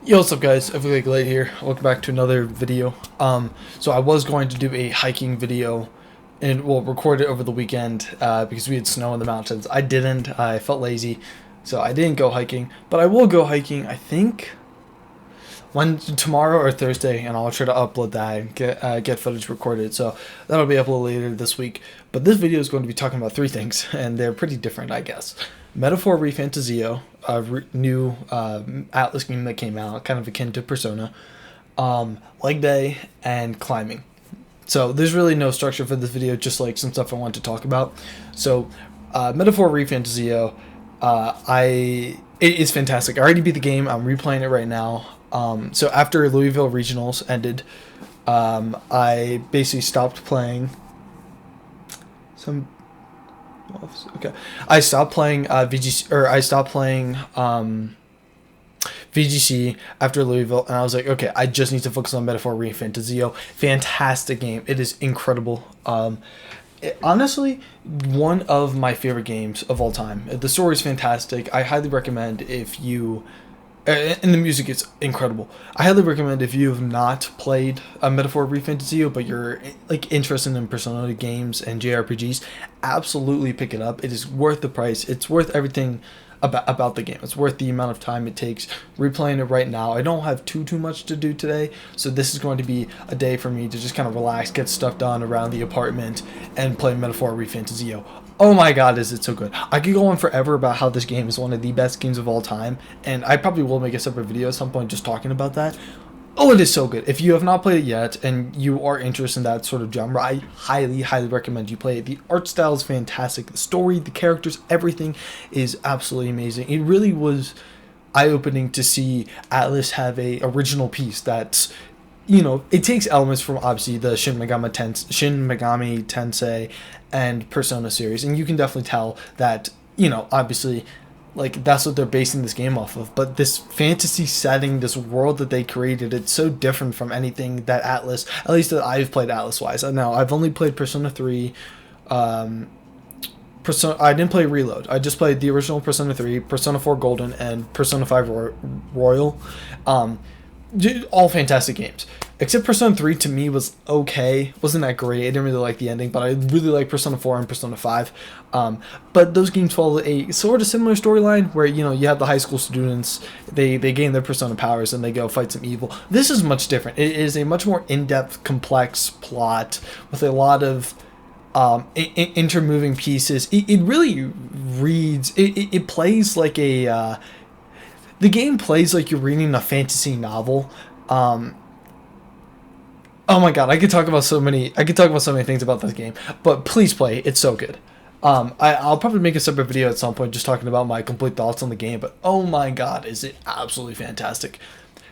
Yo, what's up guys, Everything Late here. Welcome back to another video. So I was going to do a hiking video and we'll record it over the weekend because we had snow in the mountains. I didn't, I felt lazy, so I didn't go hiking, but I will go hiking, I think, tomorrow or Thursday, and I'll try to upload that and get footage recorded, so that'll be uploaded later this week. But this video is going to be talking about three things, and they're pretty different, I guess. Metaphor Re Fantazio, a new Atlas game that came out, kind of akin to Persona, leg day, and climbing. So there's really no structure for this video, just like some stuff I want to talk about. So Metaphor Re Fantazio, it is fantastic. I already beat the game. I'm replaying it right now. So after Louisville Regionals ended, I basically stopped playing I stopped playing VGC, or I stopped playing VGC after Louisville, and I was like, okay, I just need to focus on Metaphor Re Fantazio. Fantastic game. It is incredible. Honestly, one of my favorite games of all time. The story is fantastic. I highly recommend if you... and the music is incredible. I highly recommend if you have not played a Metaphor Re Fantazio, but you're like interested in Persona games and JRPGs, absolutely pick it up. It is worth the price. It's worth everything about the game. It's worth the amount of time it takes. Replaying it right now, I don't have too much to do today, so this is going to be a day for me to just kind of relax, get stuff done around the apartment, and play Metaphor Re Fantazio. Oh my god, is it so good. I could go on forever about how this game is one of the best games of all time, and I probably will make a separate video at some point just talking about that. Oh, it is so good. If you have not played it yet, and you are interested in that sort of genre, I highly recommend you play it. The art style is fantastic. The story, the characters, everything is absolutely amazing. It really was eye-opening to see Atlas have a original piece that's, you know, it takes elements from obviously the Shin Megami Tensei and Persona series, and you can definitely tell that, you know, obviously, like, that's what they're basing this game off of. But this fantasy setting, this world that they created, it's so different from anything that Atlas, at least that I've played Atlas-wise. Now, I've only played Persona 3, I didn't play Reload. I just played the original Persona 3, Persona 4 Golden, and Persona 5 Royal. All fantastic games. Except Persona 3 to me was okay. Wasn't that great. I didn't really like the ending, but I really like Persona 4 and Persona 5. But those games follow a sort of similar storyline where, you know, you have the high school students, they gain their Persona powers and they go fight some evil. This is much different. It is a much more in-depth, complex plot with a lot of intermoving pieces. It really reads... It plays like a... the game plays like you're reading a fantasy novel. Oh my god, I could talk about so many things about this game, but please play. It's so good. I'll probably make a separate video at some point just talking about my complete thoughts on the game, but oh my god, is it absolutely fantastic.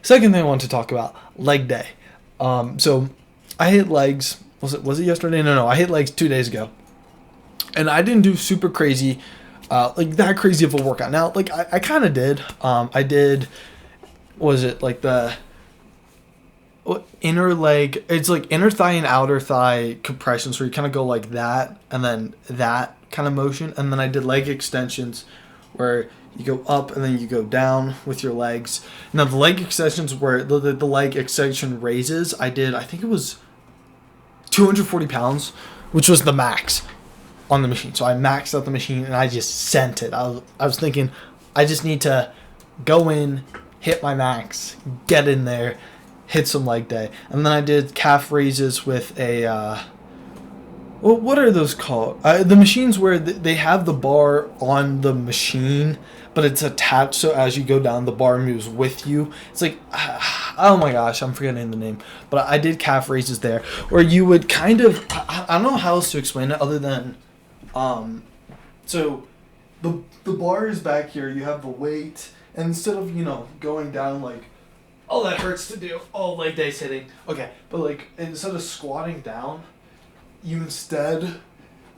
Second thing I want to talk about, leg day. So I hit legs, was it yesterday? No, I hit legs 2 days ago. And I didn't do super crazy, like that crazy of a workout. Now, like I kind of did. I did, was it like the inner leg, it's like inner thigh and outer thigh compression, so you kind of go like that and then that kind of motion, and then I did leg extensions where you go up and then you go down with your legs. Now the leg extensions where the leg extension raises, I think it was 240 pounds, which was the max on the machine. So I maxed out the machine and I just sent it. I was thinking I just need to go in, hit my max, get in there, hit some leg day. And then I did calf raises with a well, what are those called? The machines where they have the bar on the machine, but it's attached, so as you go down the bar moves with you. It's like oh my gosh, I'm forgetting the name, but I did calf raises there where you would kind of, I don't know how else to explain it other than so the bar is back here, you have the weight, and instead of, you know, going down like, oh, that hurts to do. Oh, leg day's hitting. Okay, but like instead of squatting down, you instead.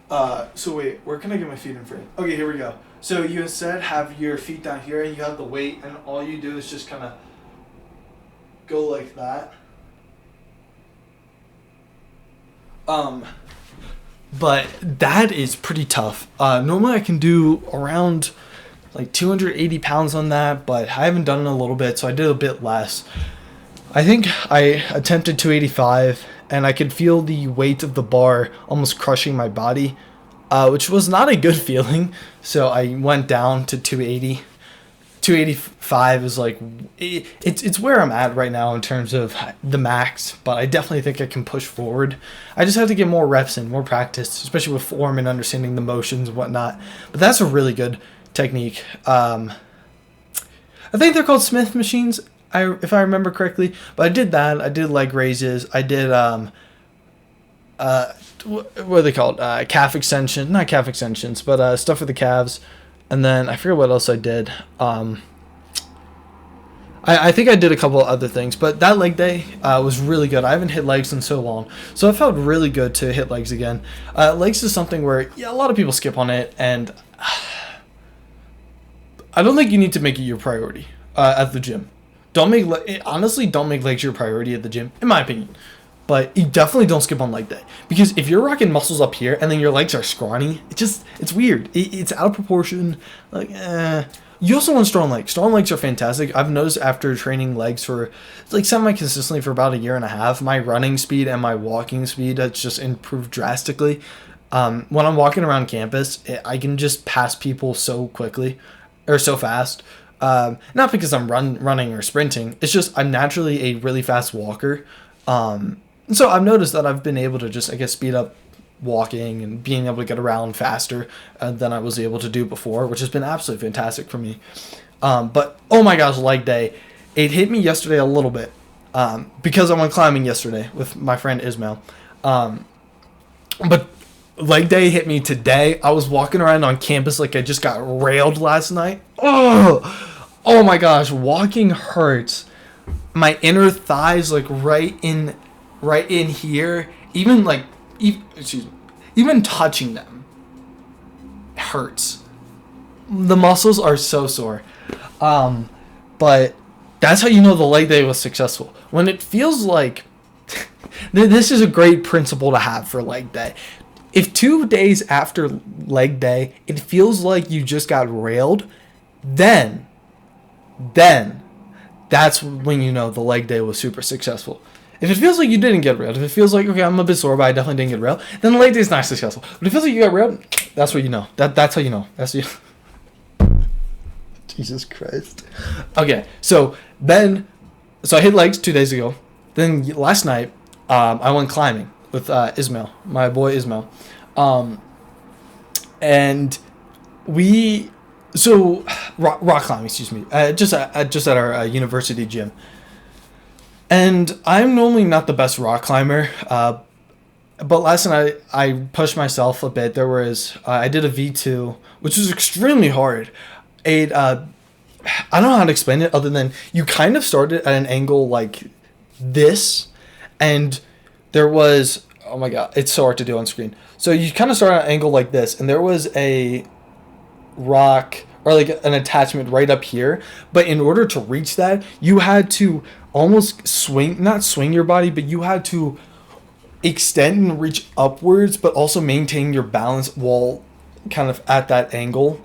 So wait, where can I get my feet in frame? Okay, here we go. So you instead have your feet down here, and you have the weight, and all you do is just kind of go like that. But that is pretty tough. Normally I can do around like 280 pounds on that, but I haven't done it in a little bit, so I did a bit less. I think I attempted 285, and I could feel the weight of the bar almost crushing my body, which was not a good feeling. So I went down to 280. 285 is like it's where I'm at right now in terms of the max, but I definitely think I can push forward. I just have to get more reps in, more practice, especially with form and understanding the motions and whatnot. But that's a really good technique. I think they're called Smith machines, if I remember correctly. But I did that. I did leg raises. I did what are they called? Calf extension, not calf extensions, but stuff for the calves. And then I forget what else I did. I think I did a couple of other things, but that leg day was really good. I haven't hit legs in so long, so it felt really good to hit legs again. Legs is something where a lot of people skip on it, and I don't think you need to make it your priority at the gym. Honestly, don't make legs your priority at the gym, in my opinion. But you definitely don't skip on leg day, because if you're rocking muscles up here and then your legs are scrawny, it's weird. It's out of proportion. You also want strong legs. Strong legs are fantastic. I've noticed after training legs for like semi-consistently for about a year and a half, my running speed and my walking speed has just improved drastically. When I'm walking around campus, I can just pass people so quickly or so fast. Not because I'm running or sprinting. It's just I'm naturally a really fast walker. So I've noticed that I've been able to just, I guess, speed up walking and being able to get around faster than I was able to do before, which has been absolutely fantastic for me. But, oh my gosh, leg day. It hit me yesterday a little bit because I went climbing yesterday with my friend Ismail. But leg day hit me today. I was walking around on campus like I just got railed last night. Oh my gosh, walking hurts. My inner thighs, like right in here, even touching them hurts. The muscles are so sore. But that's how you know the leg day was successful. When it feels like this is a great principle to have for leg day. If 2 days after leg day it feels like you just got railed, then that's when you know the leg day was super successful. If it feels like you didn't get railed, if it feels like, okay, I'm a bit sore, but I definitely didn't get railed, then the leg day is not successful. But if it feels like you got railed, that's what you know. That's how you know. Jesus Christ. Okay, so I hit legs 2 days ago. Then last night, I went climbing with Ismail, my boy Ismail. And rock climbing, excuse me, just at our university gym. And I'm normally not the best rock climber, but last night I pushed myself a bit. I did a V2, which was extremely hard. I don't know how to explain it other than you kind of started at an angle like this, and there was, oh my god, it's so hard to do on screen. So you kind of start at an angle like this, and there was a rock or like an attachment right up here, but in order to reach that, you had to almost not swing your body, but you had to extend and reach upwards, but also maintain your balance while kind of at that angle.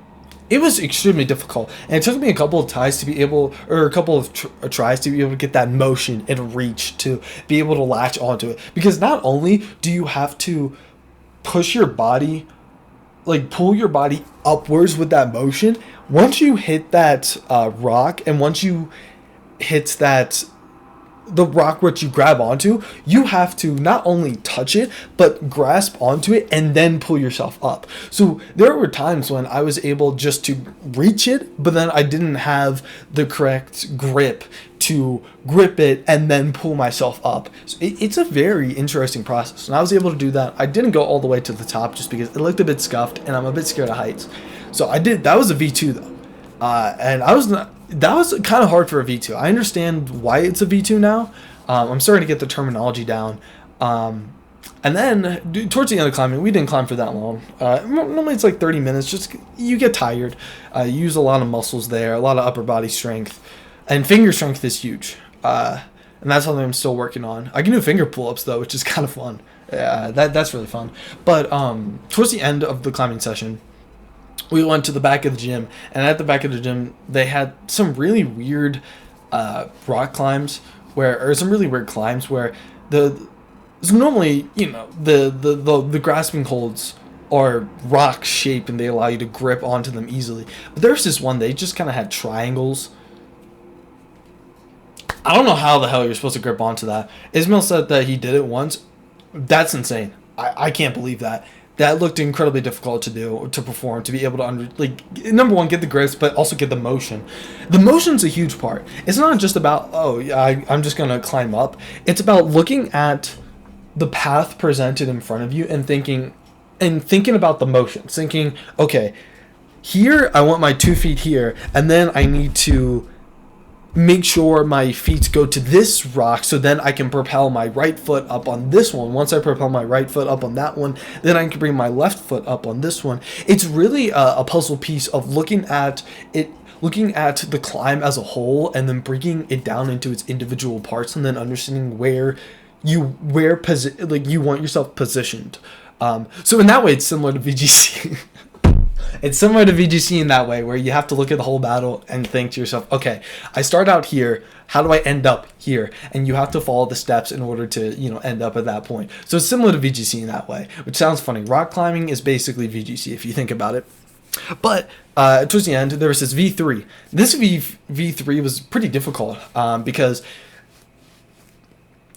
It was extremely difficult, and it took me a couple of tries to be able to get that motion and reach to be able to latch onto it. Because not only do you have to push your body, like pull your body upwards with that motion, once you hit that rock, and once you hit the rock which you grab onto, you have to not only touch it, but grasp onto it and then pull yourself up. So there were times when I was able just to reach it, but then I didn't have the correct grip to grip it and then pull myself up. So it's a very interesting process, and I was able to do that. I didn't go all the way to the top just because it looked a bit scuffed, and I'm a bit scared of heights. So I did. That was a V2 though, and I was not. That was kind of hard for a V2. I understand why it's a V2 now. I'm starting to get the terminology down. And then towards the end of climbing, we didn't climb for that long. Normally it's like 30 minutes. Just you get tired. You use a lot of muscles there, a lot of upper body strength, and finger strength is huge. And that's something I'm still working on. I can do finger pull-ups though, which is kind of fun. That's really fun. But towards the end of the climbing session, we went to the back of the gym, and at the back of the gym, they had some really weird rock climbs or some really weird climbs where so normally, the grasping holds are rock shaped and they allow you to grip onto them easily. But there's this one, they just kind of had triangles. I don't know how the hell you're supposed to grip onto that. Ismail said that he did it once. That's insane. I can't believe that. That looked incredibly difficult to perform, to be able to number one, get the grips, but also get the motion. The motion's a huge part. It's not just about, I'm just gonna climb up. It's about looking at the path presented in front of you and thinking about the motion. Thinking, okay, here I want my 2 feet here, and then I need to make sure my feet go to this rock so then I can propel my right foot up on this one. Once I propel my right foot up on that one, then I can bring my left foot up on this one. It's really a puzzle piece of looking at the climb as a whole and then breaking it down into its individual parts and then understanding where you want yourself positioned. So in that way, it's similar to VGC. It's similar to VGC in that way, where you have to look at the whole battle and think to yourself, okay, I start out here, how do I end up here? And you have to follow the steps in order to, end up at that point. So it's similar to VGC in that way, which sounds funny. Rock climbing is basically VGC if you think about it. But towards the end, there was this V3. This V3 was pretty difficult because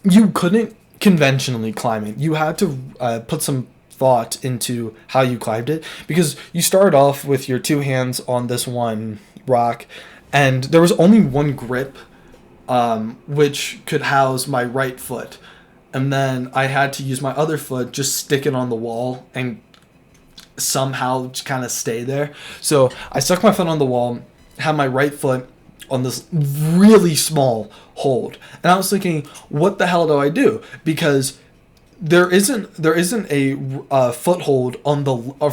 you couldn't conventionally climb it. You had to put some thought into how you climbed it, because you start off with your two hands on this one rock, and there was only one grip which could house my right foot, and then I had to use my other foot, just stick it on the wall and somehow just kind of stay there. So I stuck my foot on the wall, had my right foot on this really small hold, and I was thinking, what the hell do I do? Because there isn't a foothold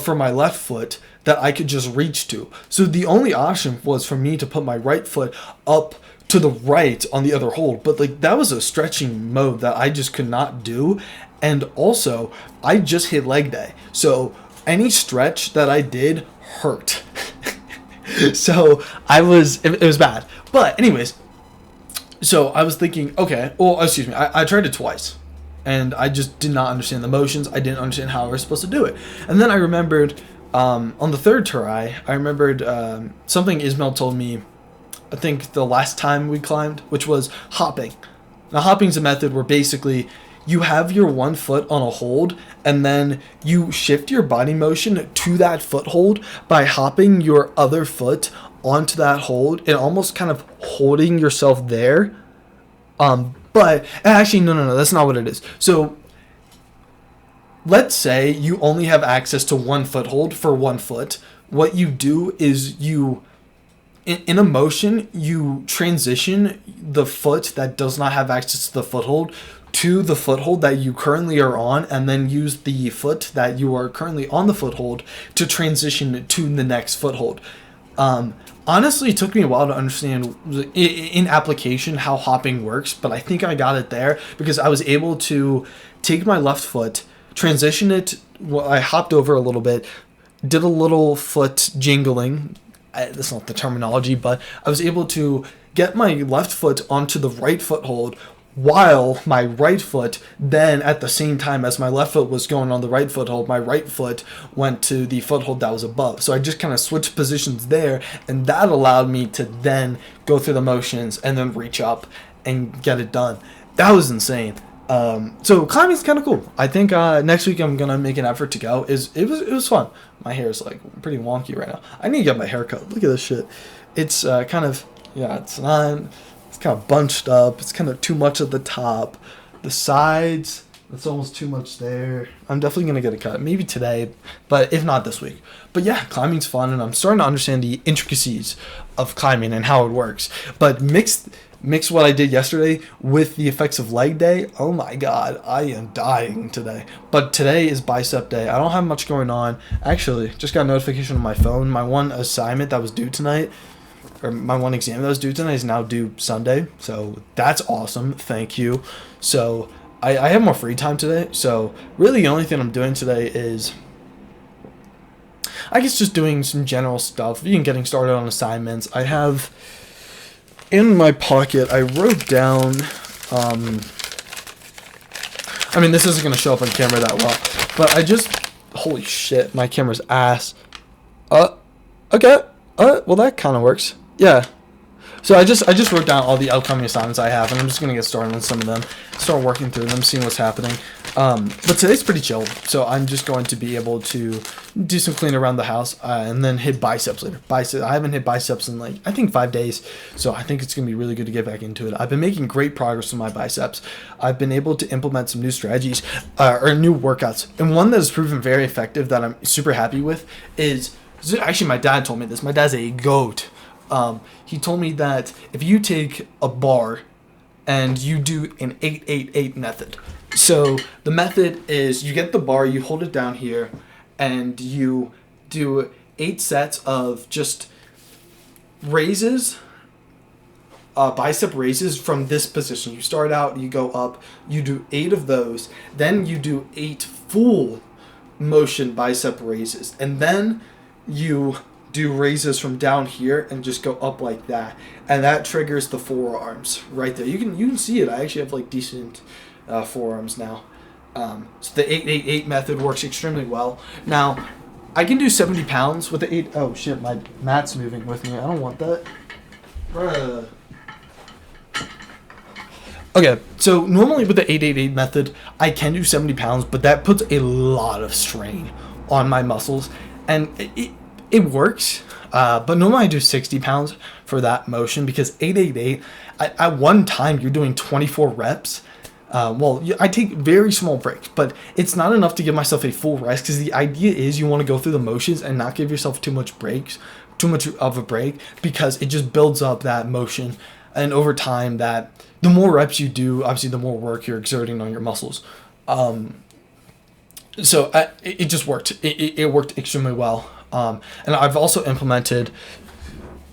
for my left foot that I could just reach to. So the only option was for me to put my right foot up to the right on the other hold. But that was a stretching mode that I just could not do. And also, I just hit leg day. So any stretch that I did hurt. So it was bad. But anyways, so I was thinking, okay, I tried it twice. And I just did not understand the motions. I didn't understand how I was supposed to do it. And then I remembered, on the third try, something Ismail told me, I think the last time we climbed, which was hopping. Now, hopping is a method where basically you have your one foot on a hold, and then you shift your body motion to that foothold by hopping your other foot onto that hold and almost kind of holding yourself there. But actually, no, that's not what it is. So let's say you only have access to one foothold for one foot. What you do is in a motion, you transition the foot that does not have access to the foothold to the foothold that you currently are on, and then use the foot that you are currently on the foothold to transition to the next foothold. Honestly, it took me a while to understand in application how hopping works, but I think I got it there because I was able to take my left foot, transition it. Well, I hopped over a little bit, did a little foot jingling. That's not the terminology, but I was able to get my left foot onto the right foothold, while my right foot then, at the same time as my left foot was going on the right foothold, my right foot went to the foothold that was above. So I just kind of switched positions there, and that allowed me to then go through the motions and then reach up and get it done. That was insane. So climbing's kind of cool. I think next week I'm gonna make an effort to go. It was fun. My hair is pretty wonky right now. I need to get my hair cut. Look at this shit. It's it's kind of bunched up. It's kind of too much at the top. The sides, it's almost too much there. I'm definitely going to get a cut. Maybe today, but if not this week. But yeah, climbing's fun, and I'm starting to understand the intricacies of climbing and how it works. But mix what I did yesterday with the effects of leg day. Oh my god, I am dying today. But today is bicep day. I don't have much going on. Actually, just got a notification on my phone. My one assignment that was due tonight, or my one exam that was due tonight, is now due Sunday. So that's awesome. Thank you. So I have more free time today. So really the only thing I'm doing today is I guess just doing some general stuff, even getting started on assignments. I have in my pocket, I wrote down, I mean, this isn't going to show up on camera that well, but holy shit, my camera's ass. Okay, well that kind of works, yeah. So I just wrote down all the upcoming assignments I have, and I'm just going to get started on some of them, start working through them, seeing what's happening. But today's pretty chill, so I'm just going to be able to do some cleaning around the house, and then hit biceps later. I haven't hit biceps in I think 5 days, so I think it's going to be really good to get back into it. I've been making great progress with my biceps. I've been able to implement some new strategies, or new workouts, and one that has proven very effective that I'm super happy with is, actually my dad told me this. My dad's a goat. He told me that if you take a bar and you do an 8-8-8 method. So the method is you get the bar, you hold it down here, and you do 8 sets of just raises, bicep raises from this position. You start out, you go up, you do 8 of those, then you do 8 full motion bicep raises, and then you do raises from down here and just go up like that, and that triggers the forearms right there. You can see it. I actually have decent forearms now. So the 8-8-8 method works extremely well. Now I can do 70 pounds with the 8. Oh shit, my mat's moving with me. I don't want that. Bruh. Okay, so normally with the 8-8-8 method, I can do 70 pounds, but that puts a lot of strain on my muscles, and it works, but normally I do 60 pounds for that motion, because 8-8-8, at one time you're doing 24 reps. I take very small breaks, but it's not enough to give myself a full rest, because the idea is you want to go through the motions and not give yourself too much of a break, because it just builds up that motion, and over time, that the more reps you do, obviously the more work you're exerting on your muscles. So it just worked. It worked extremely well. And I've also implemented,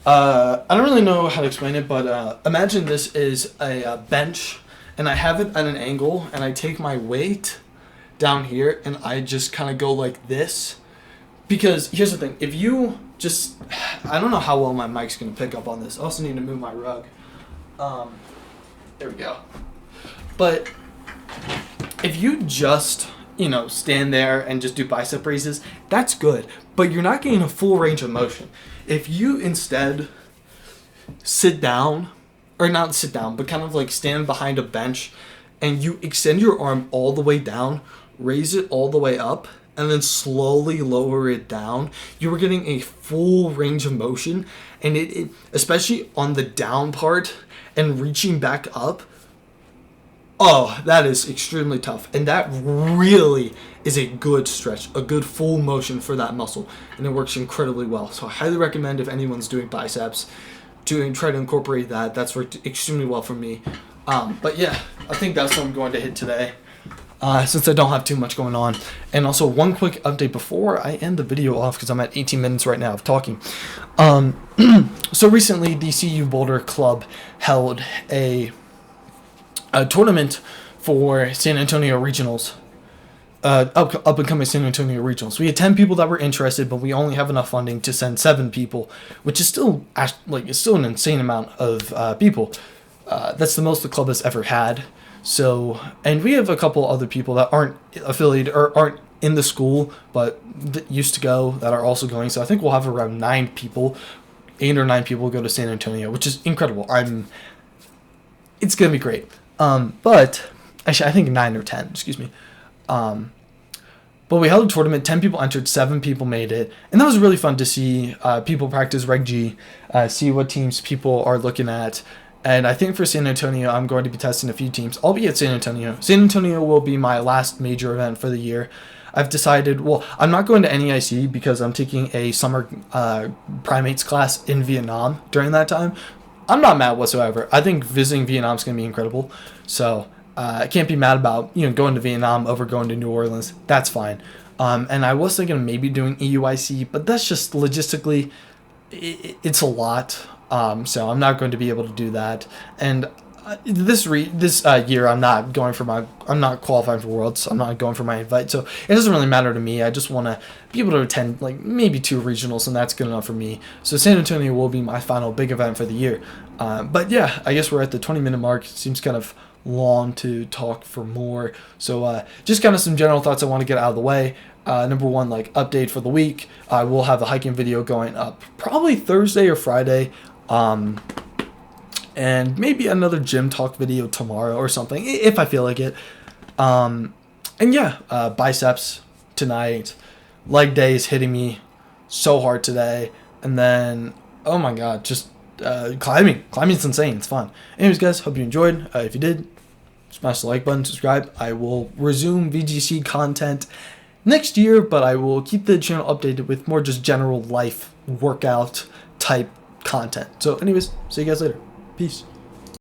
I don't really know how to explain it, but imagine this is a bench, and I have it at an angle, and I take my weight down here, and I just kind of go like this. Because here's the thing, if you just, I don't know how well my mic's going to pick up on this. I also need to move my rug. There we go. But if you just, stand there and just do bicep raises, that's good, but you're not getting a full range of motion. If you instead sit down, or not sit down, but kind of stand behind a bench, and you extend your arm all the way down, raise it all the way up, and then slowly lower it down, you are getting a full range of motion, and it especially on the down part and reaching back up. Oh, that is extremely tough. And that really is a good stretch, a good full motion for that muscle. And it works incredibly well. So I highly recommend, if anyone's doing biceps, to try to incorporate that. That's worked extremely well for me. But yeah, I think that's what I'm going to hit today, since I don't have too much going on. And also, one quick update before I end the video off, because I'm at 18 minutes right now of talking. So recently, the CU Boulder Club held a tournament for San Antonio Regionals, up and coming San Antonio Regionals. We had 10 people that were interested, but we only have enough funding to send 7 people, which is still it's still an insane amount of people. That's the most the club has ever had. So, and we have a couple other people that aren't affiliated or aren't in the school, but used to go, that are also going. So I think we'll have around 9 people, 8 or 9 people go to San Antonio, which is incredible. It's gonna be great. But actually, I think 9 or 10. Excuse me. But we held a tournament. 10 people entered. 7 people made it, and that was really fun to see. People practice Reg G, see what teams people are looking at. And I think for San Antonio, I'm going to be testing a few teams. I'll be at San Antonio. San Antonio will be my last major event for the year. I've decided, I'm not going to NEIC because I'm taking a summer primates class in Vietnam during that time. I'm not mad whatsoever. I think visiting Vietnam is going to be incredible. So I can't be mad about going to Vietnam over going to New Orleans. That's fine. And I was thinking of maybe doing EUIC, but that's just logistically, it's a lot. So I'm not going to be able to do that. And This year I'm not qualifying for Worlds. I'm not going for my invite, so it doesn't really matter to me. I just want to be able to attend like maybe 2 regionals, and that's good enough for me. So San Antonio will be my final big event for the year. But yeah, I guess we're at the 20-minute mark. It seems kind of long to talk for more. So just kind of some general thoughts I want to get out of the way. Number one, like update for the week. I will have the hiking video going up probably Thursday or Friday. And maybe another gym talk video tomorrow or something, if I feel like it. And yeah, biceps tonight. Leg day is hitting me so hard today. And then, oh my god, just climbing. Climbing's insane. It's fun. Anyways, guys, hope you enjoyed. If you did, smash the like button, subscribe. I will resume VGC content next year, but I will keep the channel updated with more just general life workout type content. So anyways, see you guys later. Peace.